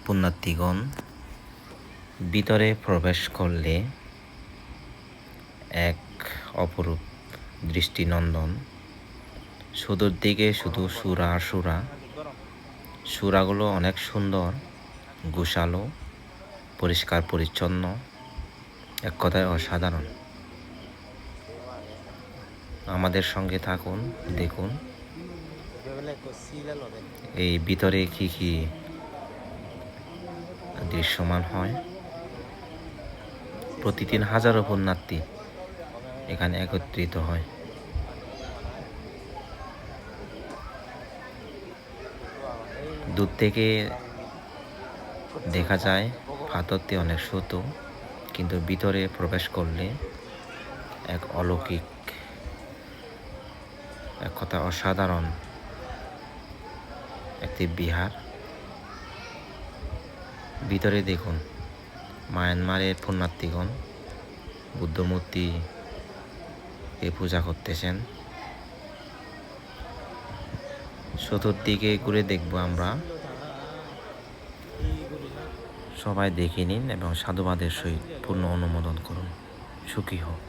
পুণ্যার্থীগণ ভিতরে প্রবেশ করলে এক অপরূপ দৃষ্টিনন্দন। চতুর্দিকে শুধু সুরা আর সুরা। সুরাগুলো অনেক সুন্দর, গোছালো, পরিষ্কার পরিচ্ছন্ন, এক কথায় অসাধারণ। আমাদের সঙ্গে থাকুন, দেখুন এই ভিতরে কি কি দৃশ্যমান হয়। প্রতিদিন হাজারো পুণ্যার্থী এখানে একত্রিত হয়। দূর থেকে দেখা যায় পাথরটি অনেক ছোট, কিন্তু ভিতরে প্রবেশ করলে এক অলৌকিক, এক কথা অসাধারণ একটি বিহার। ভিতরে দেখুন মায়ানমারের পুণ্যার্থীগণ বুদ্ধমূর্তিকে পূজা করতেছেন। চতুর্দিকে ঘুরে দেখব আমরা। সবাই দেখে নিন এবং সাধুবাদের সহিত পূর্ণ অনুমোদন করুন। সুখী হোক।